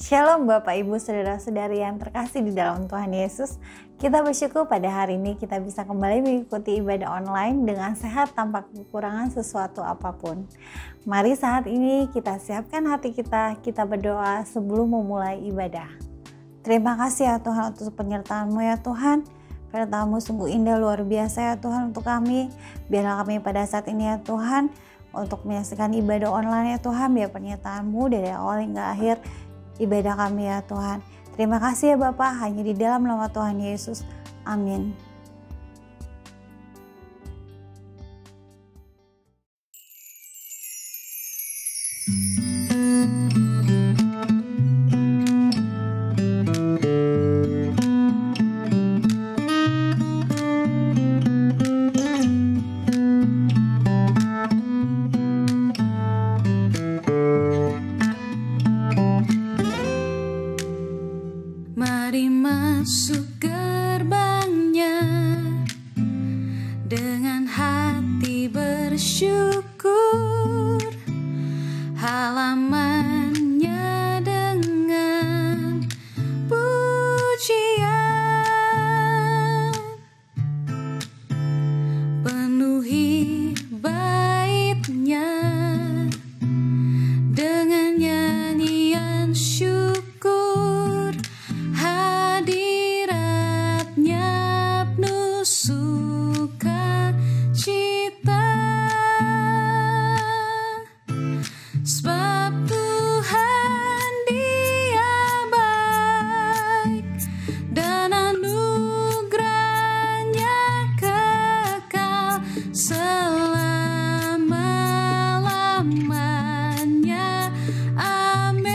Shalom Bapak Ibu Saudara-saudari yang terkasih di dalam Tuhan Yesus. Kita bersyukur pada hari ini kita bisa kembali mengikuti ibadah online dengan sehat tanpa kekurangan sesuatu apapun. Mari saat ini kita siapkan hati kita berdoa sebelum memulai ibadah. Terima kasih ya Tuhan untuk penyertaan-Mu ya Tuhan. Penyertaan-Mu sungguh indah luar biasa ya Tuhan untuk kami. Biarlah kami pada saat ini ya Tuhan untuk menyaksikan ibadah online ya Tuhan. Biar penyertaan-Mu dari awal hingga akhir ibadah kami ya Tuhan. Terima kasih ya Bapa, hanya di dalam nama Tuhan Yesus. Amin. Mari masuk gerbangnya dengan hati bersyukur, halamannya dengan pujian, penuhi baitnya dengan nyanyian syukur. Hadiratnya penuh sukacita, sebab Tuhan Dia baik dan anugerahnya kekal selama-lamanya. Amin.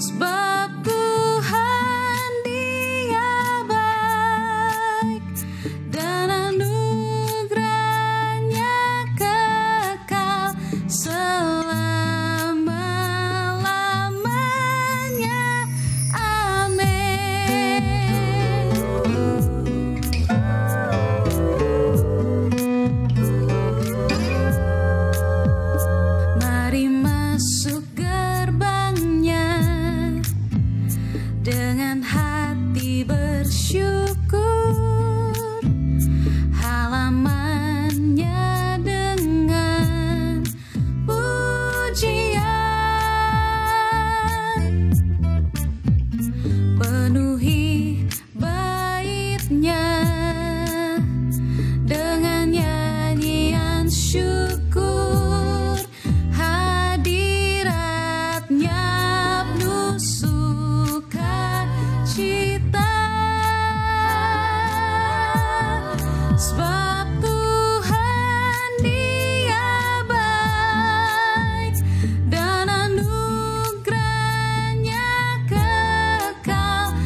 Sebab Tuhan Dia baik dan anugerahnya kekal selama-lamanya. Amin. Mari masuk gerbangnya dengan hati bersyukur, halamannya dengan pujian, penuhi baitnya dengan nyanyian syukur. Hadiratnya penuh sukacita, sebab Tuhan Dia baik dan anugerahnya kekal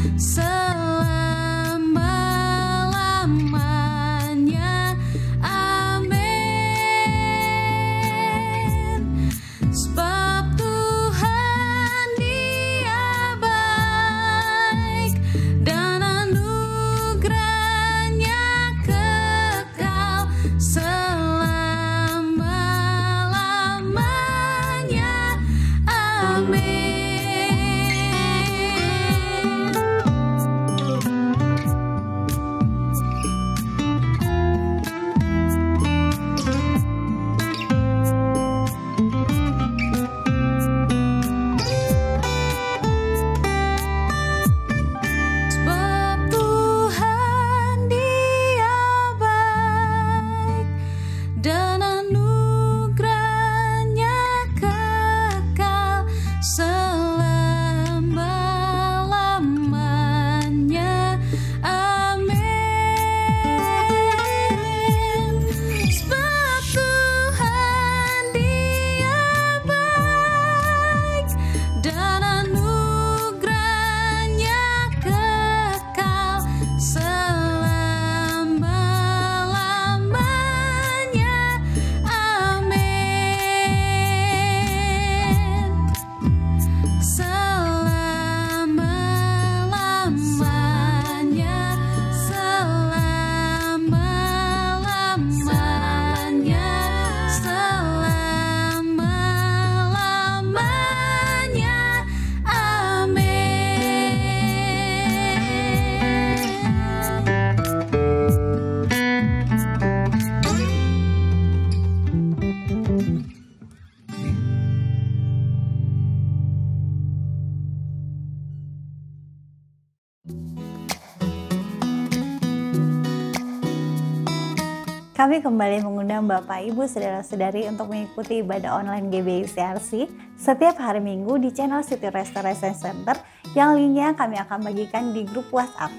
Kami kembali mengundang Bapak, Ibu, Saudara-saudari untuk mengikuti ibadah online GBI CRC setiap hari Minggu di channel City Restoration Center yang linknya kami akan bagikan di grup WhatsApp.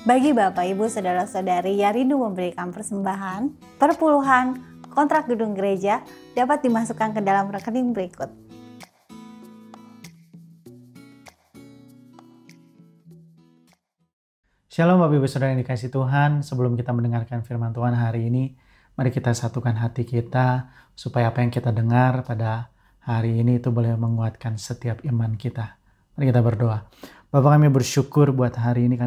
Bagi Bapak, Ibu, Saudara-saudari yang rindu memberikan persembahan, perpuluhan, kontrak gedung gereja dapat dimasukkan ke dalam rekening berikut. Shalom Bapak Ibu Saudara yang dikasihi Tuhan, sebelum kita mendengarkan firman Tuhan hari ini, mari kita satukan hati kita supaya apa yang kita dengar pada hari ini itu boleh menguatkan setiap iman kita. Mari kita berdoa. Bapak, kami bersyukur buat hari ini,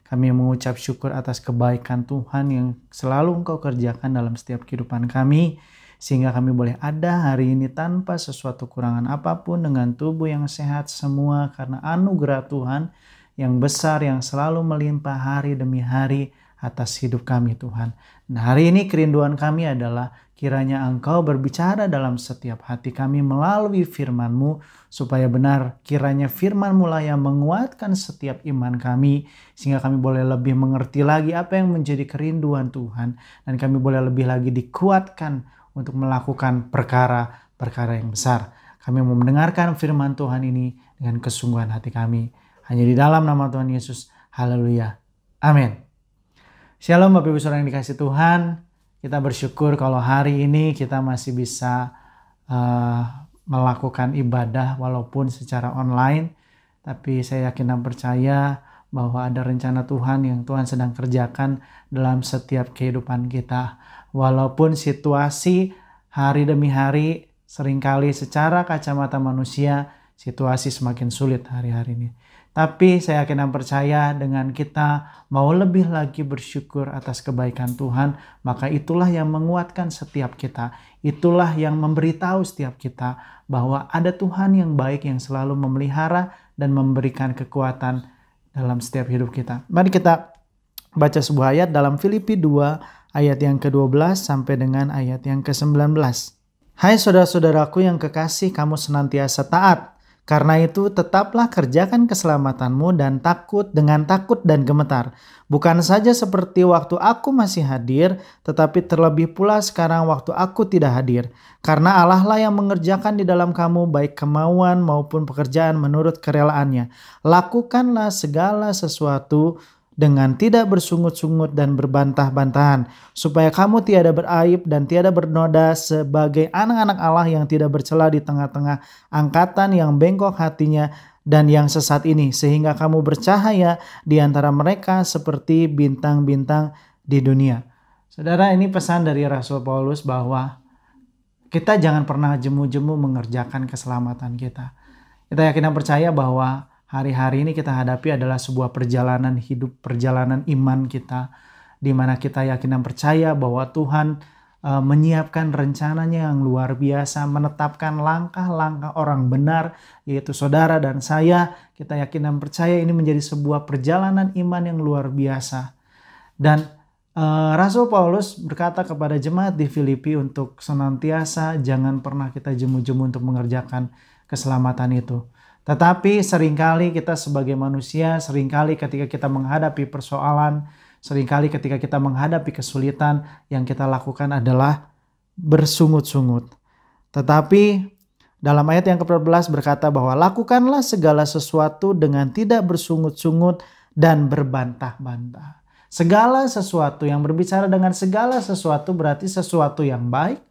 kami mengucap syukur atas kebaikan Tuhan yang selalu Engkau kerjakan dalam setiap kehidupan kami, sehingga kami boleh ada hari ini tanpa sesuatu kurangan apapun, dengan tubuh yang sehat semua karena anugerah Tuhan yang besar yang selalu melimpah hari demi hari atas hidup kami Tuhan. Nah, hari ini kerinduan kami adalah kiranya Engkau berbicara dalam setiap hati kami melalui firman-Mu, supaya benar kiranya firman-Mu lah yang menguatkan setiap iman kami, sehingga kami boleh lebih mengerti lagi apa yang menjadi kerinduan Tuhan, dan kami boleh lebih lagi dikuatkan untuk melakukan perkara-perkara yang besar. Kami mau mendengarkan firman Tuhan ini dengan kesungguhan hati kami. Hanya di dalam nama Tuhan Yesus. Haleluya. Amin. Shalom Bapak Ibu Saudara yang dikasihi Tuhan. Kita bersyukur kalau hari ini kita masih bisa melakukan ibadah walaupun secara online. Tapi saya yakin dan percaya bahwa ada rencana Tuhan yang Tuhan sedang kerjakan dalam setiap kehidupan kita. Walaupun situasi hari demi hari seringkali secara kacamata manusia situasi semakin sulit hari-hari ini. Tapi saya yakin dan percaya dengan kita mau lebih lagi bersyukur atas kebaikan Tuhan, maka itulah yang menguatkan setiap kita. Itulah yang memberitahu setiap kita bahwa ada Tuhan yang baik yang selalu memelihara dan memberikan kekuatan dalam setiap hidup kita. Mari kita baca sebuah ayat dalam Filipi 2 ayat yang ke-12 sampai dengan ayat yang ke-19. Hai saudara-saudaraku yang kekasih, kamu senantiasa taat. Karena itu tetaplah kerjakan keselamatanmu dan takut dengan takut dan gemetar. Bukan saja seperti waktu aku masih hadir, tetapi terlebih pula sekarang waktu aku tidak hadir. Karena Allah lah yang mengerjakan di dalam kamu baik kemauan maupun pekerjaan menurut kerelaannya. Lakukanlah segala sesuatu dengan tidak bersungut-sungut dan berbantah-bantahan, supaya kamu tiada beraib dan tiada bernoda sebagai anak-anak Allah yang tidak bercela di tengah-tengah angkatan yang bengkok hatinya dan yang sesat ini, sehingga kamu bercahaya di antara mereka seperti bintang-bintang di dunia. Saudara, ini pesan dari Rasul Paulus bahwa kita jangan pernah jemu-jemu mengerjakan keselamatan kita. Kita yakin dan percaya bahwa hari-hari ini kita hadapi adalah sebuah perjalanan hidup, perjalanan iman kita, di mana kita yakin dan percaya bahwa Tuhan menyiapkan rencananya yang luar biasa, menetapkan langkah-langkah orang benar, yaitu saudara dan saya. Kita yakin dan percaya ini menjadi sebuah perjalanan iman yang luar biasa. Dan Rasul Paulus berkata kepada jemaat di Filipi untuk senantiasa jangan pernah kita jemu-jemu untuk mengerjakan keselamatan itu. Tetapi seringkali kita sebagai manusia, seringkali ketika kita menghadapi persoalan, seringkali ketika kita menghadapi kesulitan, yang kita lakukan adalah bersungut-sungut. Tetapi dalam ayat yang ke-14 berkata bahwa lakukanlah segala sesuatu dengan tidak bersungut-sungut dan berbantah-bantah. Segala sesuatu, yang berbicara dengan segala sesuatu berarti sesuatu yang baik,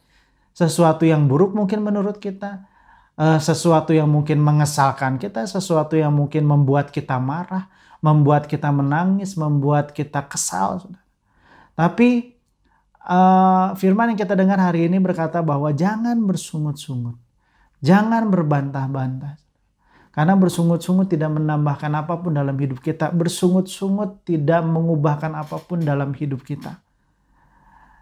sesuatu yang buruk mungkin menurut kita, sesuatu yang mungkin mengesalkan kita, sesuatu yang mungkin membuat kita marah, membuat kita menangis, membuat kita kesal. Tapi firman yang kita dengar hari ini berkata bahwa jangan bersungut-sungut, jangan berbantah-bantah. Karena bersungut-sungut tidak menambahkan apapun dalam hidup kita, bersungut-sungut tidak mengubahkan apapun dalam hidup kita.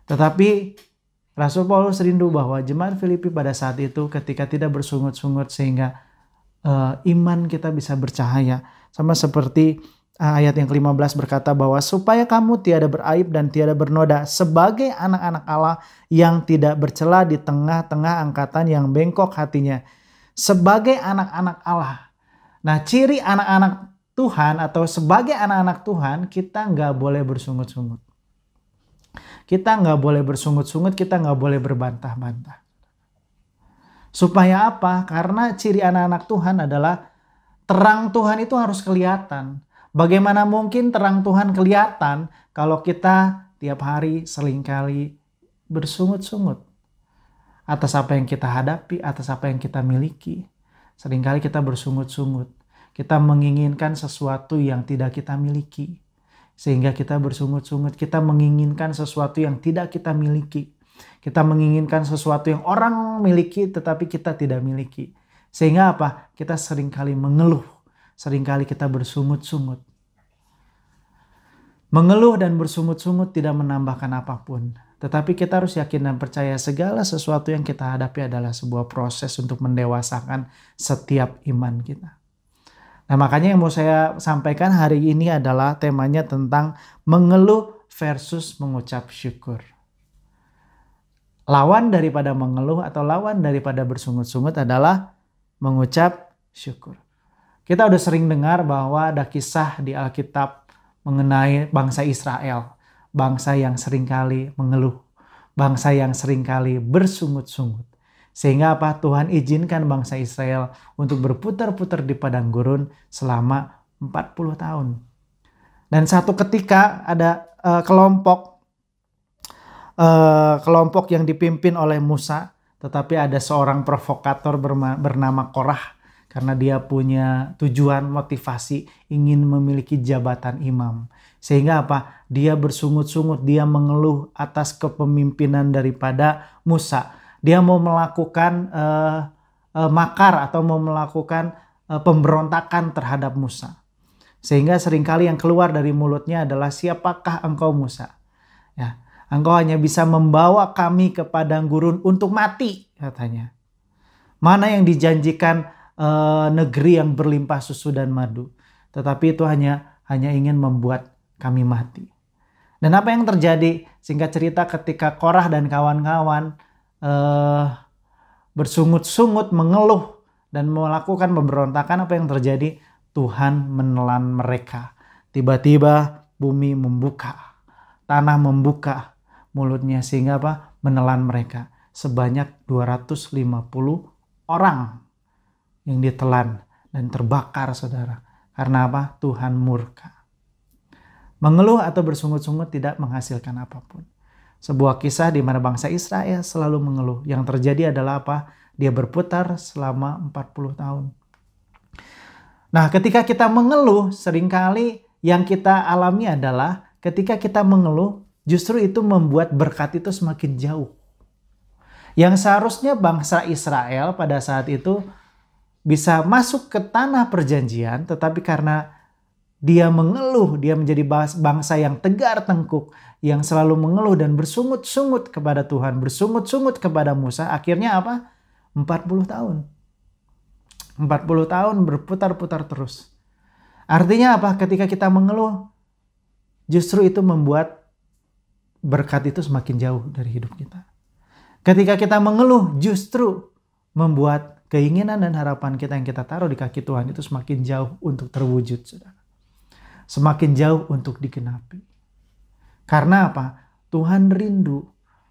Tetapi Rasul Paulus rindu bahwa jemaat Filipi pada saat itu ketika tidak bersungut-sungut sehingga iman kita bisa bercahaya. Sama seperti ayat yang ke-15 berkata bahwa supaya kamu tiada beraib dan tiada bernoda sebagai anak-anak Allah yang tidak bercela di tengah-tengah angkatan yang bengkok hatinya. Sebagai anak-anak Allah. Nah, ciri anak-anak Tuhan atau sebagai anak-anak Tuhan kita nggak boleh bersungut-sungut. Kita nggak boleh bersungut-sungut, kita nggak boleh berbantah-bantah. Supaya apa? Karena ciri anak-anak Tuhan adalah terang Tuhan itu harus kelihatan. Bagaimana mungkin terang Tuhan kelihatan kalau kita tiap hari seringkali bersungut-sungut atas apa yang kita hadapi, atas apa yang kita miliki. Seringkali kita bersungut-sungut. Kita menginginkan sesuatu yang tidak kita miliki. Sehingga kita bersungut-sungut. Kita menginginkan sesuatu yang tidak kita miliki. Kita menginginkan sesuatu yang orang miliki tetapi kita tidak miliki. Sehingga apa? Kita seringkali mengeluh. Seringkali kita bersungut-sungut. Mengeluh dan bersungut-sungut tidak menambahkan apapun. Tetapi kita harus yakin dan percaya segala sesuatu yang kita hadapi adalah sebuah proses untuk mendewasakan setiap iman kita. Nah, makanya yang mau saya sampaikan hari ini adalah temanya tentang mengeluh versus mengucap syukur. Lawan daripada mengeluh atau lawan daripada bersungut-sungut adalah mengucap syukur. Kita udah sering dengar bahwa ada kisah di Alkitab mengenai bangsa Israel. Bangsa yang seringkali mengeluh. Bangsa yang seringkali bersungut-sungut. Sehingga apa? Tuhan izinkan bangsa Israel untuk berputar-putar di padang gurun selama 40 tahun. Dan satu ketika ada kelompok yang dipimpin oleh Musa. Tetapi ada seorang provokator bernama Korah. Karena dia punya tujuan motivasi ingin memiliki jabatan imam. Sehingga apa? Dia bersungut-sungut, dia mengeluh atas kepemimpinan daripada Musa. Dia mau melakukan makar atau mau melakukan pemberontakan terhadap Musa. Sehingga seringkali yang keluar dari mulutnya adalah, siapakah engkau Musa? Ya, engkau hanya bisa membawa kami ke padang gurun untuk mati, katanya. Mana yang dijanjikan negeri yang berlimpah susu dan madu. Tetapi itu hanya ingin membuat kami mati. Dan apa yang terjadi? Singkat cerita, ketika Korah dan kawan-kawan bersungut-sungut, mengeluh dan melakukan pemberontakan, apa yang terjadi? Tuhan menelan mereka. Tiba-tiba bumi membuka, tanah membuka mulutnya, sehingga apa? Menelan mereka. Sebanyak 250 orang yang ditelan dan terbakar, saudara. Karena apa? Tuhan murka. Mengeluh atau bersungut-sungut tidak menghasilkan apapun. Sebuah kisah di mana bangsa Israel selalu mengeluh. Yang terjadi adalah apa? Dia berputar selama 40 tahun. Nah, ketika kita mengeluh, seringkali yang kita alami adalah ketika kita mengeluh, justru itu membuat berkat itu semakin jauh. Yang seharusnya bangsa Israel pada saat itu bisa masuk ke tanah perjanjian, tetapi karena dia mengeluh, dia menjadi bangsa yang tegar tengkuk, yang selalu mengeluh dan bersungut-sungut kepada Tuhan, bersungut-sungut kepada Musa. Akhirnya apa? 40 tahun. 40 tahun berputar-putar terus. Artinya apa? Ketika kita mengeluh, justru itu membuat berkat itu semakin jauh dari hidup kita. Ketika kita mengeluh, justru membuat keinginan dan harapan kita yang kita taruh di kaki Tuhan itu semakin jauh untuk terwujud, saudara. Semakin jauh untuk digenapi. Karena apa? Tuhan rindu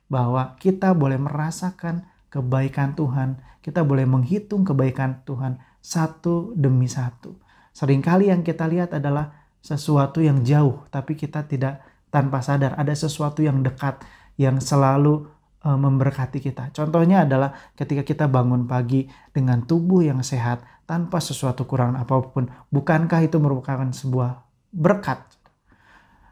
bahwa kita boleh merasakan kebaikan Tuhan. Kita boleh menghitung kebaikan Tuhan satu demi satu. Seringkali yang kita lihat adalah sesuatu yang jauh, tapi kita tidak tanpa sadar ada sesuatu yang dekat yang selalu memberkati kita. Contohnya adalah ketika kita bangun pagi dengan tubuh yang sehat tanpa sesuatu kekurangan apapun. Bukankah itu merupakan sebuah berkat?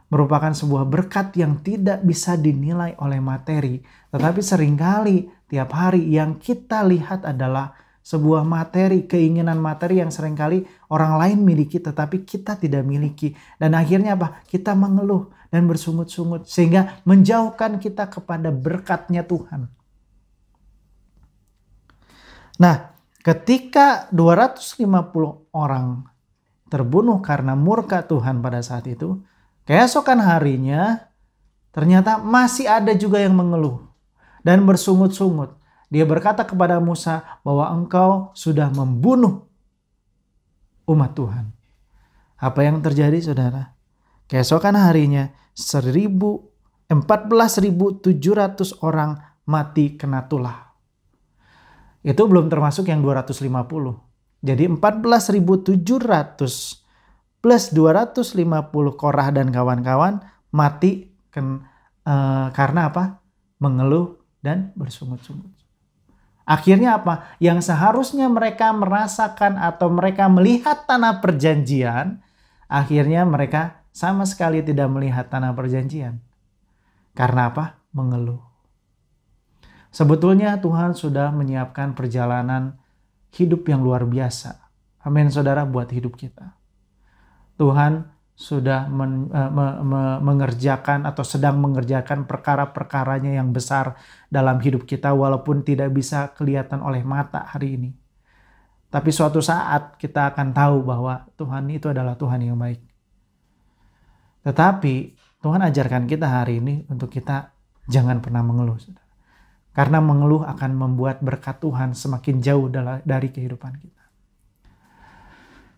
Merupakan sebuah berkat yang tidak bisa dinilai oleh materi. Tetapi seringkali tiap hari yang kita lihat adalah sebuah materi, keinginan materi yang seringkali orang lain miliki tetapi kita tidak miliki. Dan akhirnya apa? Kita mengeluh dan bersungut-sungut sehingga menjauhkan kita kepada berkatnya Tuhan. Nah, ketika 250 orang terbunuh karena murka Tuhan pada saat itu, keesokan harinya ternyata masih ada juga yang mengeluh dan bersungut-sungut. Dia berkata kepada Musa bahwa engkau sudah membunuh umat Tuhan. Apa yang terjadi, saudara? Keesokan harinya 1.000 14.700 orang mati kena tulah. Itu belum termasuk yang 250. Jadi 14.700 plus 250 Korah dan kawan-kawan mati karena apa? Mengeluh dan bersungut-sungut. Akhirnya apa? Yang seharusnya mereka merasakan atau mereka melihat tanah perjanjian, akhirnya mereka sama sekali tidak melihat tanah perjanjian. Karena apa? Mengeluh. Sebetulnya Tuhan sudah menyiapkan perjalanan hidup yang luar biasa. Amin saudara, buat hidup kita. Tuhan sudah mengerjakan atau sedang mengerjakan perkara-perkaranya yang besar dalam hidup kita walaupun tidak bisa kelihatan oleh mata hari ini. Tapi suatu saat kita akan tahu bahwa Tuhan itu adalah Tuhan yang baik. Tetapi Tuhan ajarkan kita hari ini untuk kita jangan pernah mengeluh. Karena mengeluh akan membuat berkat Tuhan semakin jauh dari kehidupan kita.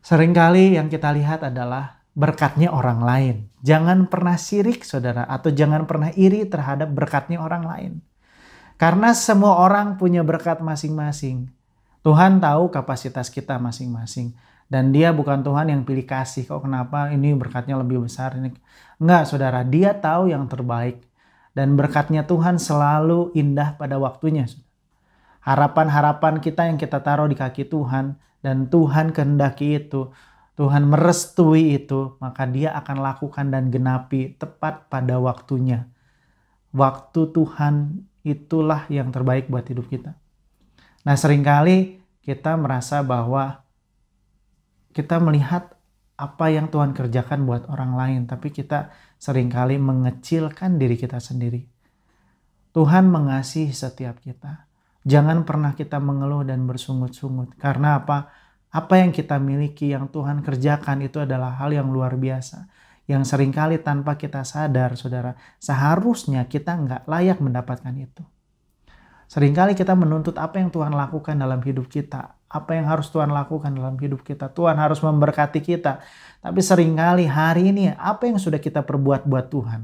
Seringkali yang kita lihat adalah berkatnya orang lain. Jangan pernah sirik saudara, atau jangan pernah iri terhadap berkatnya orang lain. Karena semua orang punya berkat masing-masing. Tuhan tahu kapasitas kita masing-masing. Dan dia bukan Tuhan yang pilih kasih. Kok kenapa ini berkatnya lebih besar? Enggak saudara, dia tahu yang terbaik. Dan berkatnya Tuhan selalu indah pada waktunya. Harapan-harapan kita yang kita taruh di kaki Tuhan. Dan Tuhan kehendaki itu. Tuhan merestui itu, maka dia akan lakukan dan genapi tepat pada waktunya. Waktu Tuhan itulah yang terbaik buat hidup kita. Nah, seringkali kita merasa bahwa kita melihat apa yang Tuhan kerjakan buat orang lain, tapi kita seringkali mengecilkan diri kita sendiri. Tuhan mengasihi setiap kita. Jangan pernah kita mengeluh dan bersungut-sungut. Karena apa? Apa yang kita miliki, yang Tuhan kerjakan itu adalah hal yang luar biasa. Yang seringkali tanpa kita sadar, saudara, seharusnya kita nggak layak mendapatkan itu. Seringkali kita menuntut apa yang Tuhan lakukan dalam hidup kita. Apa yang harus Tuhan lakukan dalam hidup kita. Tuhan harus memberkati kita. Tapi seringkali hari ini, apa yang sudah kita perbuat buat Tuhan?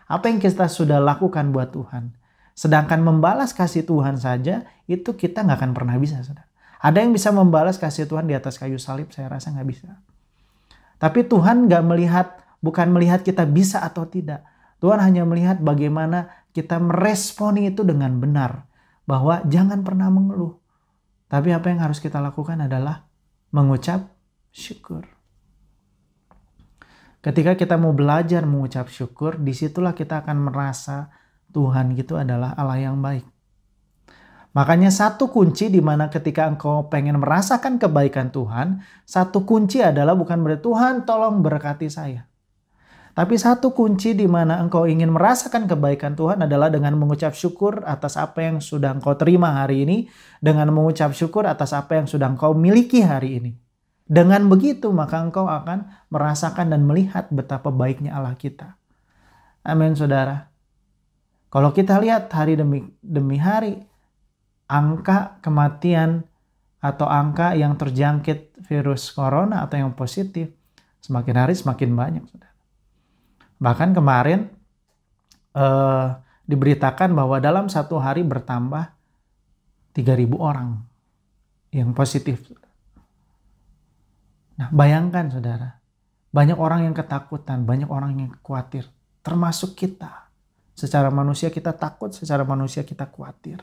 Apa yang kita sudah lakukan buat Tuhan? Sedangkan membalas kasih Tuhan saja, itu kita nggak akan pernah bisa, saudara. Ada yang bisa membalas kasih Tuhan di atas kayu salib, saya rasa nggak bisa. Tapi Tuhan bukan melihat kita bisa atau tidak. Tuhan hanya melihat bagaimana kita meresponi itu dengan benar. Bahwa jangan pernah mengeluh. Tapi apa yang harus kita lakukan adalah mengucap syukur. Ketika kita mau belajar mengucap syukur, disitulah kita akan merasa Tuhan itu adalah Allah yang baik. Makanya satu kunci di mana ketika engkau pengen merasakan kebaikan Tuhan, satu kunci adalah bukan berarti Tuhan tolong berkati saya. Tapi satu kunci di mana engkau ingin merasakan kebaikan Tuhan adalah dengan mengucap syukur atas apa yang sudah engkau terima hari ini, dengan mengucap syukur atas apa yang sudah engkau miliki hari ini. Dengan begitu maka engkau akan merasakan dan melihat betapa baiknya Allah kita. Amin saudara. Kalau kita lihat hari demi hari, angka kematian atau angka yang terjangkit virus corona atau yang positif semakin hari semakin banyak. Bahkan kemarin diberitakan bahwa dalam satu hari bertambah 3.000 orang yang positif. Nah, bayangkan saudara, banyak orang yang ketakutan, banyak orang yang khawatir, termasuk kita. Secara manusia kita takut, secara manusia kita khawatir.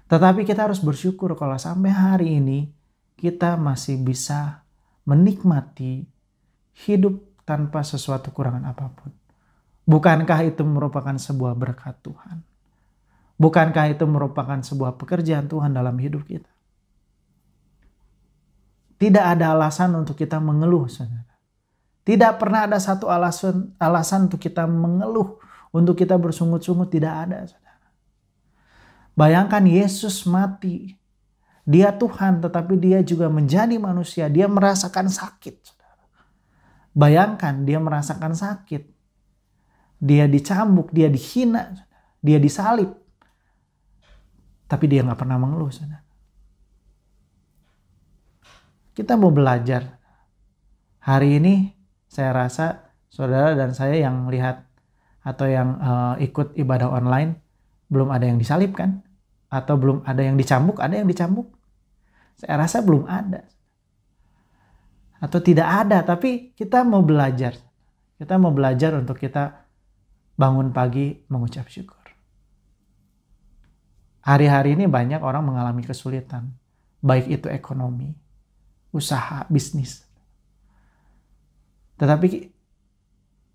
Tetapi kita harus bersyukur kalau sampai hari ini kita masih bisa menikmati hidup tanpa sesuatu kekurangan apapun. Bukankah itu merupakan sebuah berkat Tuhan? Bukankah itu merupakan sebuah pekerjaan Tuhan dalam hidup kita? Tidak ada alasan untuk kita mengeluh, saudara. Tidak pernah ada satu alasan untuk kita mengeluh, untuk kita bersungut-sungut, tidak ada, saudara. Bayangkan Yesus mati. Dia Tuhan tetapi dia juga menjadi manusia. Dia merasakan sakit. Saudara. Bayangkan dia merasakan sakit. Dia dicambuk, dia dihina, dia disalib. Tapi dia gak pernah mengeluh. Saudara. Kita mau belajar. Hari ini saya rasa saudara dan saya yang lihat atau yang ikut ibadah online belum ada yang disalibkan? Atau belum ada yang dicambuk? Ada yang dicambuk? Saya rasa belum ada. Atau tidak ada, tapi kita mau belajar. Kita mau belajar untuk kita bangun pagi mengucap syukur. Hari-hari ini banyak orang mengalami kesulitan. Baik itu ekonomi, usaha, bisnis. Tetapi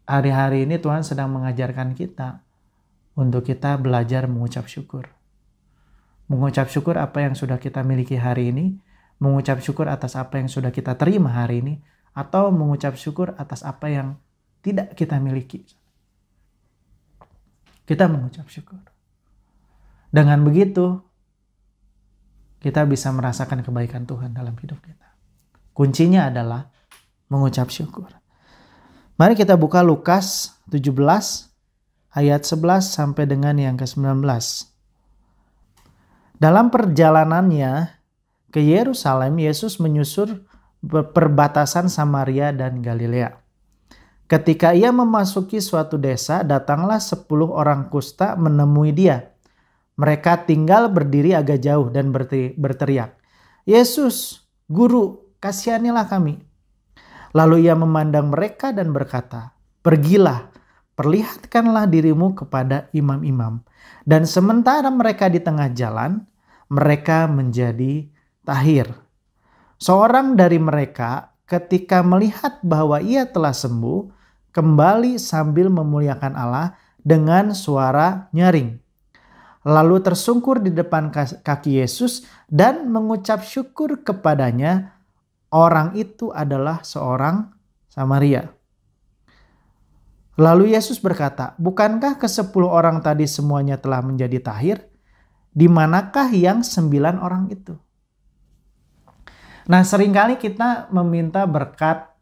hari-hari ini Tuhan sedang mengajarkan kita untuk kita belajar mengucap syukur. Mengucap syukur apa yang sudah kita miliki hari ini, mengucap syukur atas apa yang sudah kita terima hari ini, atau mengucap syukur atas apa yang tidak kita miliki. Kita mengucap syukur. Dengan begitu, kita bisa merasakan kebaikan Tuhan dalam hidup kita. Kuncinya adalah mengucap syukur. Mari kita buka Lukas 17 ayat 11 sampai dengan yang ke-19. Dalam perjalanannya ke Yerusalem, Yesus menyusur perbatasan Samaria dan Galilea. Ketika ia memasuki suatu desa, datanglah 10 orang kusta menemui dia. Mereka tinggal berdiri agak jauh dan berteriak, "Yesus, Guru, kasihanilah kami." Lalu ia memandang mereka dan berkata, "Pergilah, perlihatkanlah dirimu kepada imam-imam." Dan sementara mereka di tengah jalan, mereka menjadi tahir. Seorang dari mereka ketika melihat bahwa ia telah sembuh, kembali sambil memuliakan Allah dengan suara nyaring. Lalu tersungkur di depan kaki Yesus dan mengucap syukur kepadanya. Orang itu adalah seorang Samaria. Lalu Yesus berkata, "Bukankah ke-10 orang tadi semuanya telah menjadi tahir? Di manakah yang 9 orang itu?" Nah, seringkali kita meminta berkat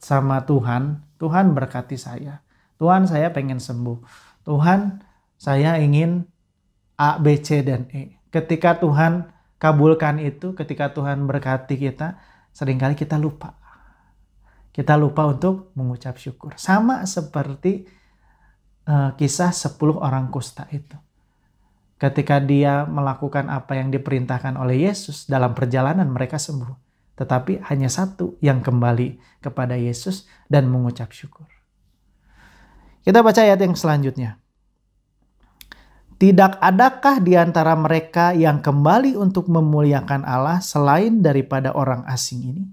sama Tuhan. Tuhan berkati saya. Tuhan, saya pengen sembuh. Tuhan, saya ingin A, B, C, dan E. Ketika Tuhan kabulkan itu, ketika Tuhan berkati kita, seringkali kita lupa. Kita lupa untuk mengucap syukur. Sama seperti kisah 10 orang kusta itu. Ketika dia melakukan apa yang diperintahkan oleh Yesus, dalam perjalanan mereka sembuh. Tetapi hanya satu yang kembali kepada Yesus dan mengucap syukur. Kita baca ayat yang selanjutnya. Tidak adakah di antara mereka yang kembali untuk memuliakan Allah selain daripada orang asing ini?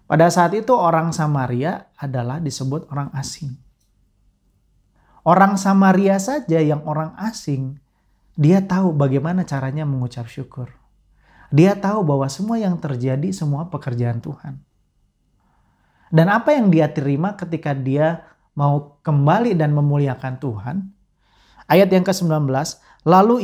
Pada saat itu orang Samaria adalah disebut orang asing. Orang Samaria saja yang orang asing, dia tahu bagaimana caranya mengucap syukur. Dia tahu bahwa semua yang terjadi semua pekerjaan Tuhan. Dan apa yang dia terima ketika dia mau kembali dan memuliakan Tuhan? Ayat yang ke-19, lalu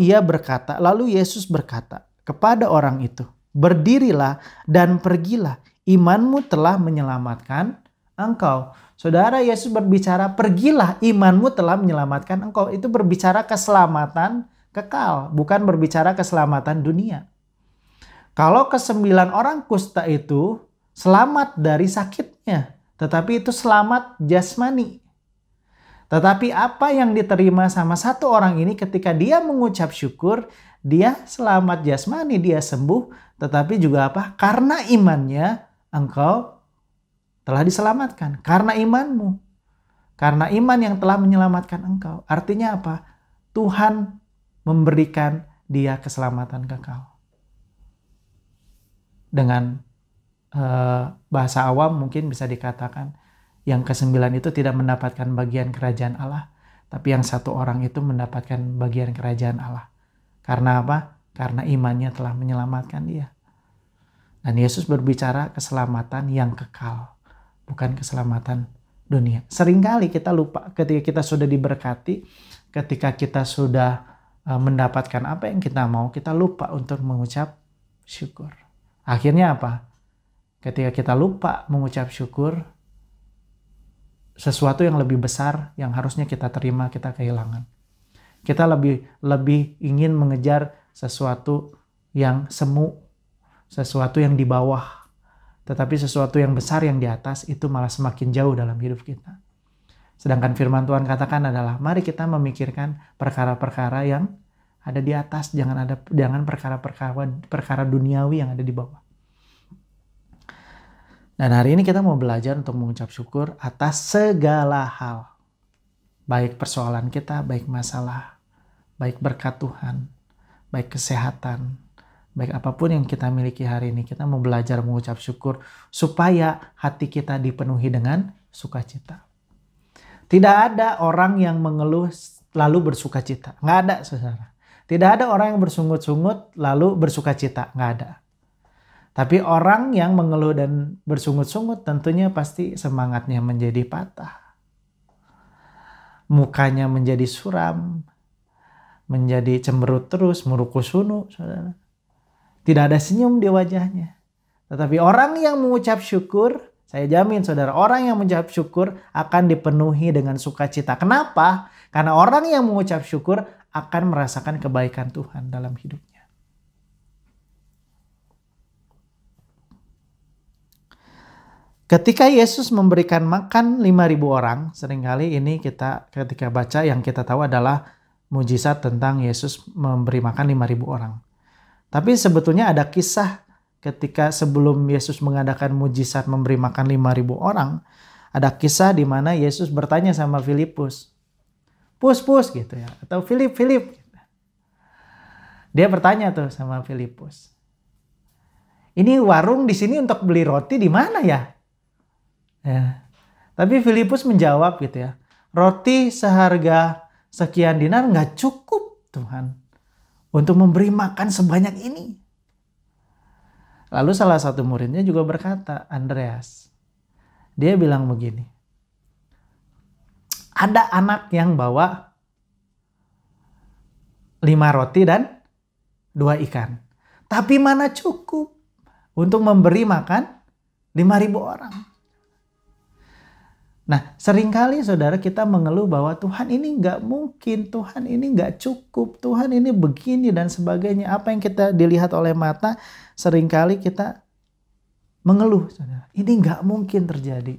Yesus berkata kepada orang itu, "Berdirilah dan pergilah, imanmu telah menyelamatkan engkau." Saudara, Yesus berbicara, "Pergilah, imanmu telah menyelamatkan engkau." Itu berbicara keselamatan kekal, bukan berbicara keselamatan dunia. Kalau ke-9 orang kusta itu selamat dari sakitnya, tetapi itu selamat jasmani. Tetapi apa yang diterima sama satu orang ini ketika dia mengucap syukur, dia selamat jasmani, dia sembuh, tetapi juga apa? Karena imannya engkau telah diselamatkan. Karena imanmu. Karena iman yang telah menyelamatkan engkau. Artinya apa? Tuhan memberikan dia keselamatan kekal. Dengan bahasa awam mungkin bisa dikatakan, yang ke-9 itu tidak mendapatkan bagian kerajaan Allah, tapi yang satu orang itu mendapatkan bagian kerajaan Allah. Karena apa? Karena imannya telah menyelamatkan dia. Dan Yesus berbicara keselamatan yang kekal, bukan keselamatan dunia. Seringkali kita lupa ketika kita sudah diberkati, ketika kita sudah mendapatkan apa yang kita mau, kita lupa untuk mengucap syukur. Akhirnya apa? Ketika kita lupa mengucap syukur, sesuatu yang lebih besar yang harusnya kita terima, kita kehilangan. Kita lebih ingin mengejar sesuatu yang semu, sesuatu yang di bawah. Tetapi sesuatu yang besar yang di atas itu malah semakin jauh dalam hidup kita. Sedangkan firman Tuhan katakan adalah mari kita memikirkan perkara-perkara yang ada di atas, jangan perkara duniawi yang ada di bawah. Dan hari ini kita mau belajar untuk mengucap syukur atas segala hal. Baik persoalan kita, baik masalah, baik berkat Tuhan, baik kesehatan, baik apapun yang kita miliki hari ini, kita mau belajar mengucap syukur supaya hati kita dipenuhi dengan sukacita. Tidak ada orang yang mengeluh lalu bersukacita. Nggak ada, saudara. Tidak ada orang yang bersungut-sungut lalu bersukacita. Nggak ada. Tapi orang yang mengeluh dan bersungut-sungut tentunya pasti semangatnya menjadi patah. Mukanya menjadi suram, menjadi cemberut terus, murukusunu, saudara. Tidak ada senyum di wajahnya. Tetapi orang yang mengucap syukur, saya jamin saudara, orang yang mengucap syukur akan dipenuhi dengan sukacita. Kenapa? Karena orang yang mengucap syukur akan merasakan kebaikan Tuhan dalam hidupnya. Ketika Yesus memberikan makan 5.000 orang, seringkali ini kita ketika baca yang kita tahu adalah mujizat tentang Yesus memberi makan 5.000 orang. Tapi sebetulnya ada kisah ketika sebelum Yesus mengadakan mujizat memberi makan 5.000 orang, ada kisah di mana Yesus bertanya sama Filipus. Pus gitu ya, atau Filip. Dia bertanya tuh sama Filipus. Ini warung di sini untuk beli roti di mana ya? Ya. Tapi Filipus menjawab gitu ya, roti seharga sekian dinar nggak cukup Tuhan untuk memberi makan sebanyak ini. Lalu salah satu muridnya juga berkata, Andreas, dia bilang begini, ada anak yang bawa 5 roti dan 2 ikan, tapi mana cukup untuk memberi makan 5.000 orang. Nah, seringkali saudara kita mengeluh bahwa Tuhan ini nggak mungkin, Tuhan ini nggak cukup, Tuhan ini begini dan sebagainya. Apa yang kita dilihat oleh mata, seringkali kita mengeluh, saudara. Ini nggak mungkin terjadi.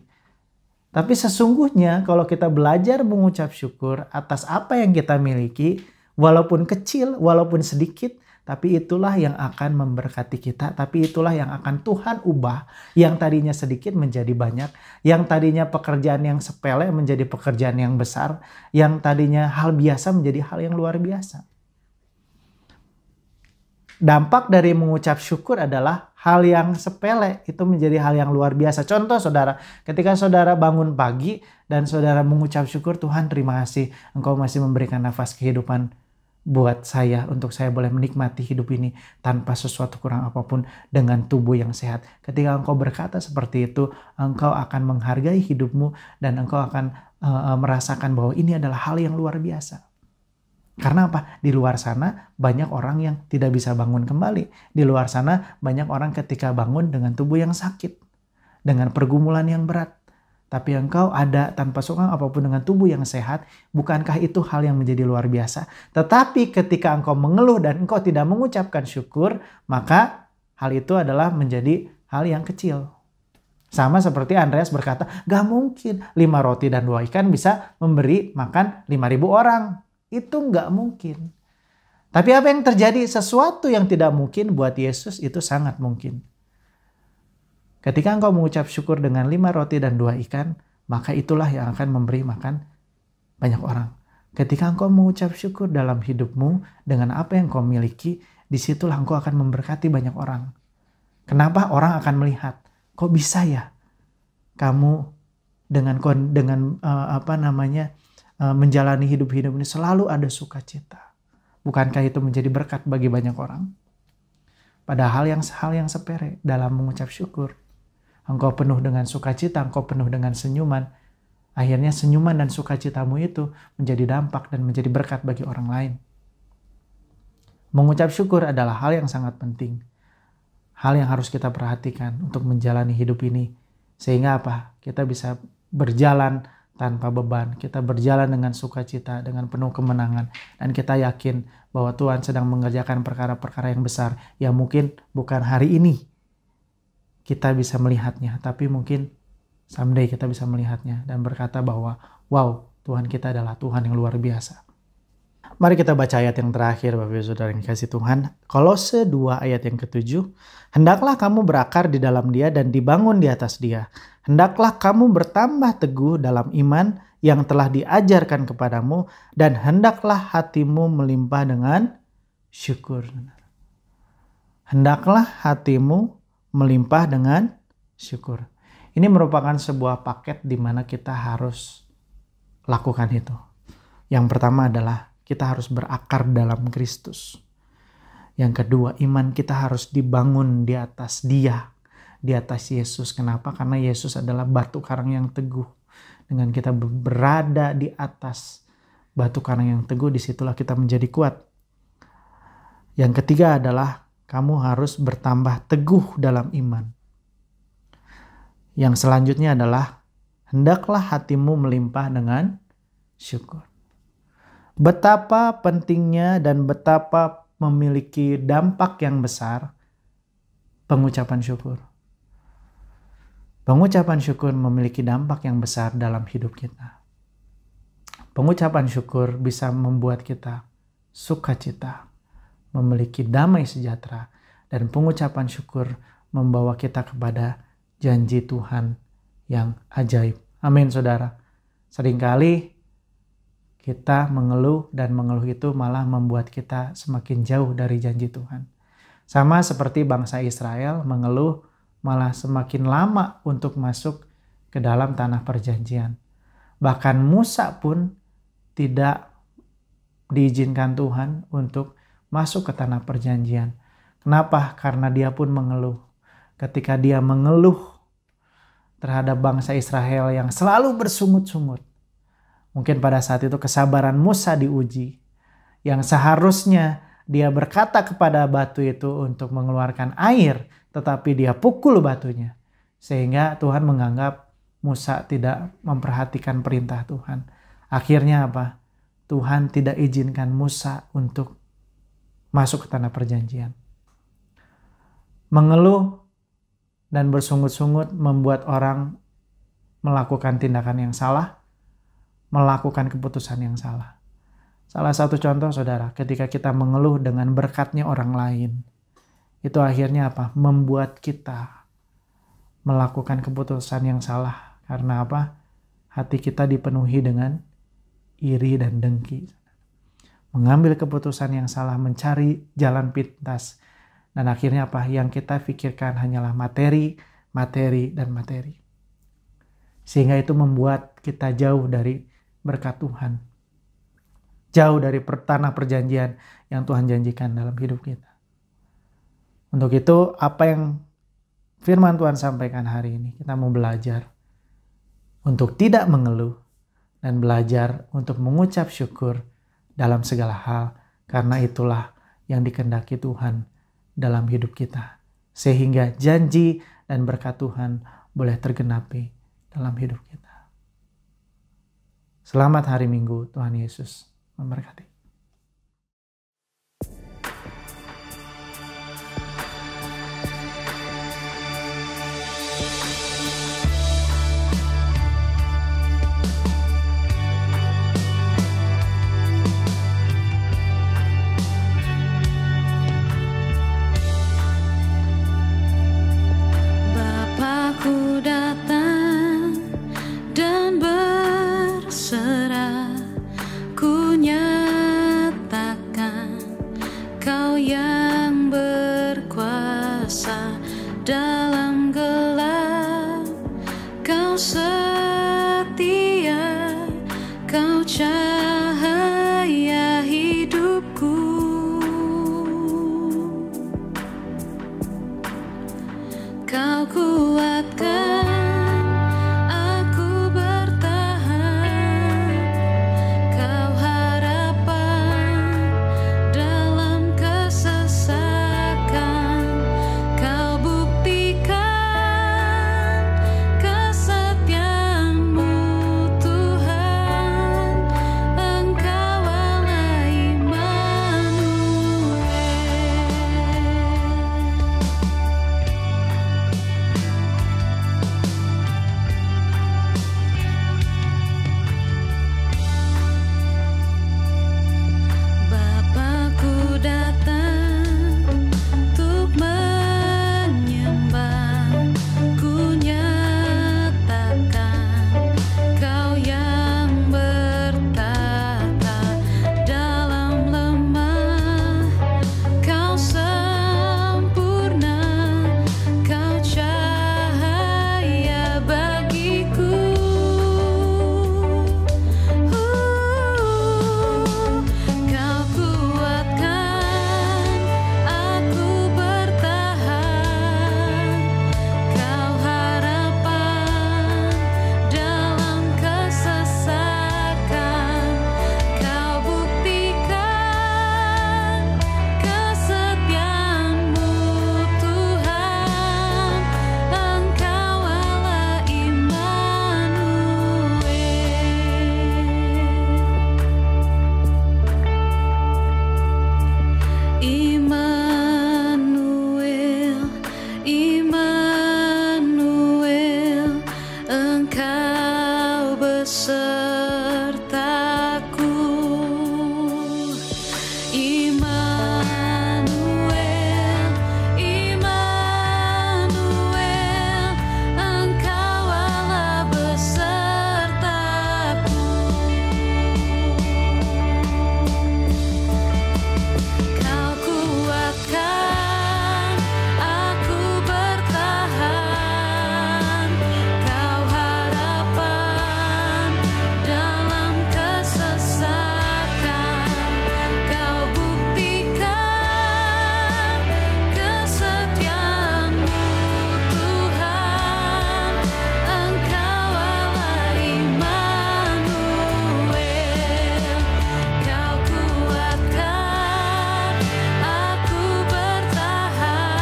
Tapi sesungguhnya kalau kita belajar mengucap syukur atas apa yang kita miliki, walaupun kecil, walaupun sedikit, tapi itulah yang akan memberkati kita, tapi itulah yang akan Tuhan ubah, yang tadinya sedikit menjadi banyak, yang tadinya pekerjaan yang sepele menjadi pekerjaan yang besar, yang tadinya hal biasa menjadi hal yang luar biasa. Dampak dari mengucap syukur adalah hal yang sepele itu menjadi hal yang luar biasa. Contoh saudara, ketika saudara bangun pagi dan saudara mengucap syukur, Tuhan terima kasih Engkau masih memberikan nafas kehidupan buat saya, untuk saya boleh menikmati hidup ini tanpa sesuatu kurang apapun dengan tubuh yang sehat. Ketika engkau berkata seperti itu, engkau akan menghargai hidupmu dan engkau akan merasakan bahwa ini adalah hal yang luar biasa. Karena apa? Di luar sana banyak orang yang tidak bisa bangun kembali. Di luar sana banyak orang ketika bangun dengan tubuh yang sakit, dengan pergumulan yang berat. Tapi engkau ada tanpa sokong apapun dengan tubuh yang sehat. Bukankah itu hal yang menjadi luar biasa? Tetapi ketika engkau mengeluh dan engkau tidak mengucapkan syukur, maka hal itu adalah menjadi hal yang kecil. Sama seperti Andreas berkata, gak mungkin 5 roti dan 2 ikan bisa memberi makan 5.000 orang. Itu gak mungkin. Tapi apa yang terjadi? Sesuatu yang tidak mungkin buat Yesus itu sangat mungkin. Ketika engkau mengucap syukur dengan 5 roti dan 2 ikan, maka itulah yang akan memberi makan banyak orang. Ketika engkau mengucap syukur dalam hidupmu dengan apa yang engkau miliki, disitulah engkau akan memberkati banyak orang. Kenapa? Orang akan melihat, kok bisa ya kamu dengan menjalani hidup ini selalu ada sukacita. Bukankah itu menjadi berkat bagi banyak orang? Padahal hal yang sepele dalam mengucap syukur. Engkau penuh dengan sukacita, engkau penuh dengan senyuman. Akhirnya senyuman dan sukacitamu itu menjadi dampak dan menjadi berkat bagi orang lain. Mengucap syukur adalah hal yang sangat penting. Hal yang harus kita perhatikan untuk menjalani hidup ini. Sehingga apa? Kita bisa berjalan tanpa beban. Kita berjalan dengan sukacita, dengan penuh kemenangan. Dan kita yakin bahwa Tuhan sedang mengerjakan perkara-perkara yang besar. Yang mungkin bukan hari ini kita bisa melihatnya, tapi mungkin someday kita bisa melihatnya dan berkata bahwa wow, Tuhan kita adalah Tuhan yang luar biasa. Mari kita baca ayat yang terakhir, Bapak Ibu Saudara yang dikasihi Tuhan. Kolose 2 ayat yang ke-7. Hendaklah kamu berakar di dalam Dia dan dibangun di atas Dia. Hendaklah kamu bertambah teguh dalam iman yang telah diajarkan kepadamu, dan hendaklah hatimu melimpah dengan syukur. Hendaklah hatimu melimpah dengan syukur. Ini merupakan sebuah paket di mana kita harus lakukan itu. Yang pertama adalah kita harus berakar dalam Kristus. Yang kedua, iman kita harus dibangun di atas Dia, di atas Yesus. Kenapa? Karena Yesus adalah batu karang yang teguh. Dengan kita berada di atas batu karang yang teguh, disitulah kita menjadi kuat. Yang ketiga adalah kamu harus bertambah teguh dalam iman. Yang selanjutnya adalah hendaklah hatimu melimpah dengan syukur. Betapa pentingnya dan betapa memiliki dampak yang besar pengucapan syukur. Pengucapan syukur memiliki dampak yang besar dalam hidup kita. Pengucapan syukur bisa membuat kita sukacita, memiliki damai sejahtera, dan pengucapan syukur membawa kita kepada janji Tuhan yang ajaib. Amin, saudara. Seringkali kita mengeluh, dan mengeluh itu malah membuat kita semakin jauh dari janji Tuhan. Sama seperti bangsa Israel mengeluh malah semakin lama untuk masuk ke dalam tanah perjanjian. Bahkan Musa pun tidak diizinkan Tuhan untuk masuk ke tanah perjanjian. Kenapa? Karena dia pun mengeluh. Ketika dia mengeluh terhadap bangsa Israel yang selalu bersungut-sungut, mungkin pada saat itu kesabaran Musa diuji. Yang seharusnya dia berkata kepada batu itu untuk mengeluarkan air, tetapi dia pukul batunya. Sehingga Tuhan menganggap Musa tidak memperhatikan perintah Tuhan. Akhirnya apa? Tuhan tidak izinkan Musa untuk masuk ke tanah perjanjian. Mengeluh dan bersungut-sungut membuat orang melakukan tindakan yang salah, melakukan keputusan yang salah. Salah satu contoh, saudara, ketika kita mengeluh dengan berkatnya orang lain, itu akhirnya apa? Membuat kita melakukan keputusan yang salah. Karena apa? Hati kita dipenuhi dengan iri dan dengki. Mengambil keputusan yang salah, mencari jalan pintas. Dan akhirnya apa? Yang kita pikirkan hanyalah materi, materi, dan materi. Sehingga itu membuat kita jauh dari berkat Tuhan. Jauh dari tanah perjanjian yang Tuhan janjikan dalam hidup kita. Untuk itu, apa yang firman Tuhan sampaikan hari ini, kita mau belajar untuk tidak mengeluh dan belajar untuk mengucap syukur dalam segala hal, karena itulah yang dikehendaki Tuhan dalam hidup kita. Sehingga janji dan berkat Tuhan boleh tergenapi dalam hidup kita. Selamat hari Minggu, Tuhan Yesus memberkati. Bapakku datang dan berserah, ku nyatakan Kau yang berkuasa dalam gelap. Kau setia, Kau cahaya hidupku. Kau kuatkan aku bertahan. Kau harapan dalam kesesakan. Kau buktikan kesetiaan-Mu, Tuhan. besertaku. Immanuel, Immanuel, Engkau Allah besertaku. Kau kuatkan aku bertahan, Kau harapan dalam kesesakan, Kau buktikan kesetiaan-Mu Tuhan, Engkau Allah Immanuel. Kau kuatkan aku bertahan,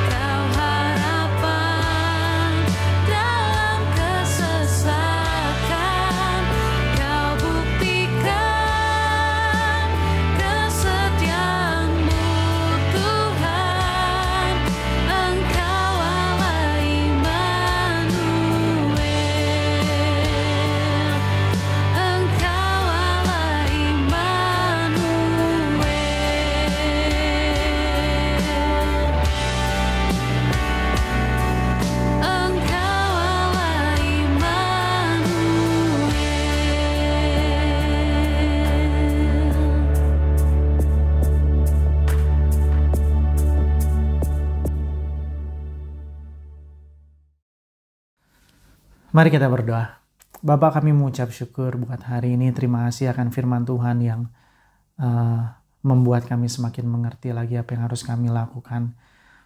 Kau harapan dalam kesesakan, Kau buktikan kesetiaan-Mu Tuhan, Engkau Allah Immanuel. Engkau Allah Immanuel. Engkau Allah Immanuel. Mari kita berdoa. Bapa, kami mengucap syukur buat hari ini. Terima kasih akan firman Tuhan yang membuat kami semakin mengerti lagi apa yang harus kami lakukan.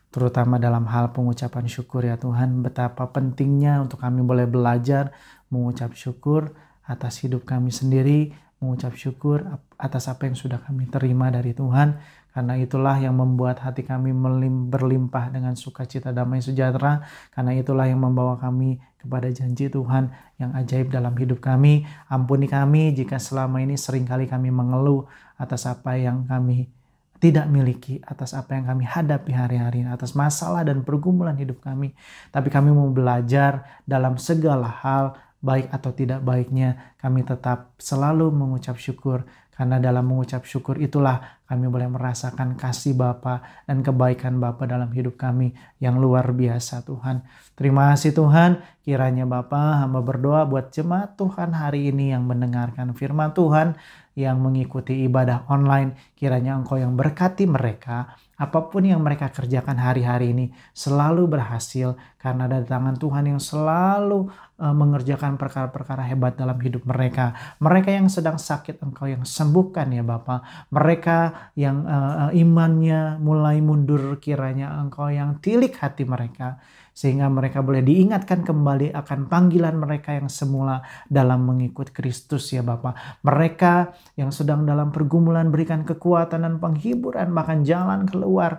Terutama dalam hal pengucapan syukur ya Tuhan. Betapa pentingnya untuk kami boleh belajar mengucap syukur atas hidup kami sendiri. Mengucap syukur atas apa yang sudah kami terima dari Tuhan. Karena itulah yang membuat hati kami berlimpah dengan sukacita, damai, sejahtera. Karena itulah yang membawa kami kepada janji Tuhan yang ajaib dalam hidup kami. Ampuni kami jika selama ini seringkali kami mengeluh atas apa yang kami tidak miliki, atas apa yang kami hadapi hari-hari, atas masalah dan pergumulan hidup kami. Tapi kami mau belajar dalam segala hal, baik atau tidak baiknya, kami tetap selalu mengucap syukur. Karena dalam mengucap syukur itulah kami boleh merasakan kasih Bapa dan kebaikan Bapa dalam hidup kami yang luar biasa Tuhan. Terima kasih Tuhan, kiranya Bapa hamba berdoa buat jemaat Tuhan hari ini yang mendengarkan firman Tuhan, yang mengikuti ibadah online. Kiranya Engkau yang berkati mereka, apapun yang mereka kerjakan hari-hari ini selalu berhasil. Karena ada tangan Tuhan yang selalu mengerjakan perkara-perkara hebat dalam hidup mereka. Mereka yang sedang sakit Engkau yang sembuhkan ya Bapa. Mereka yang imannya mulai mundur, kiranya Engkau yang tilik hati mereka. Sehingga mereka boleh diingatkan kembali akan panggilan mereka yang semula dalam mengikut Kristus ya Bapa. Mereka yang sedang dalam pergumulan, berikan kekuatan dan penghiburan, bahkan jalan keluar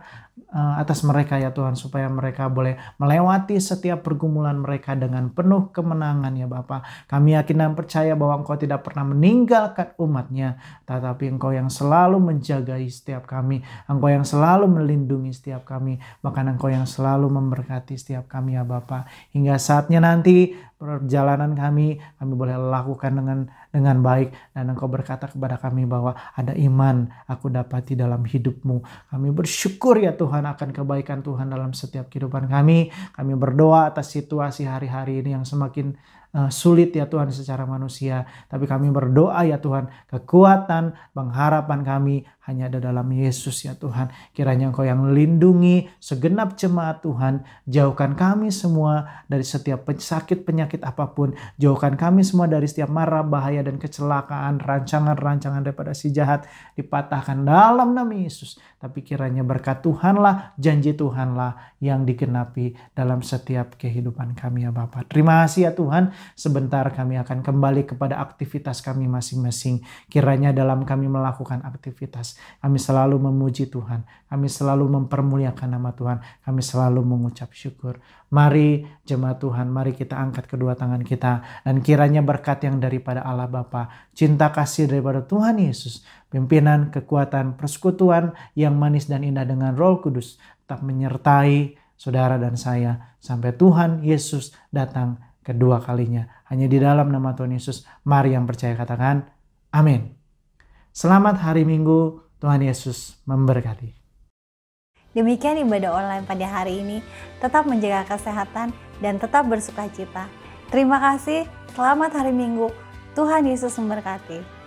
atas mereka ya Tuhan, supaya mereka boleh melewati setiap pergumulan mereka dengan penuh kemenangan ya Bapa. Kami yakin dan percaya bahwa Engkau tidak pernah meninggalkan umat-Nya, tetapi Engkau yang selalu menjagai setiap kami, Engkau yang selalu melindungi setiap kami, bahkan Engkau yang selalu memberkati setiap kami ya Bapa. Hingga saatnya nanti perjalanan kami boleh lakukan dengan baik, dan Engkau berkata kepada kami bahwa ada iman aku dapati dalam hidup-Mu. Kami bersyukur ya Tuhan akan kebaikan Tuhan dalam setiap kehidupan kami. Kami berdoa atas situasi hari-hari ini yang semakin sulit ya Tuhan secara manusia, tapi kami berdoa ya Tuhan, kekuatan, pengharapan kami hanya ada dalam Yesus ya Tuhan. Kiranya Engkau yang lindungi segenap jemaat Tuhan, jauhkan kami semua dari setiap sakit penyakit apapun, jauhkan kami semua dari setiap mara bahaya dan kecelakaan, rancangan-rancangan daripada si jahat dipatahkan dalam nama Yesus. Tapi kiranya berkat Tuhanlah, janji Tuhanlah yang digenapi dalam setiap kehidupan kami ya Bapa. Terima kasih ya Tuhan. Sebentar kami akan kembali kepada aktivitas kami masing-masing. Kiranya dalam kami melakukan aktivitas, kami selalu memuji Tuhan, kami selalu mempermuliakan nama Tuhan, kami selalu mengucap syukur. Mari jemaat Tuhan, mari kita angkat kedua tangan kita, dan kiranya berkat yang daripada Allah Bapa, cinta kasih daripada Tuhan Yesus, pimpinan, kekuatan, persekutuan yang manis dan indah dengan Roh Kudus tetap menyertai saudara dan saya sampai Tuhan Yesus datang kedua kalinya. Hanya di dalam nama Tuhan Yesus, mari yang percaya katakan amin. Selamat hari Minggu, Tuhan Yesus memberkati. Demikian ibadah online pada hari ini. Tetap menjaga kesehatan dan tetap bersukacita. Terima kasih, selamat hari Minggu. Tuhan Yesus memberkati.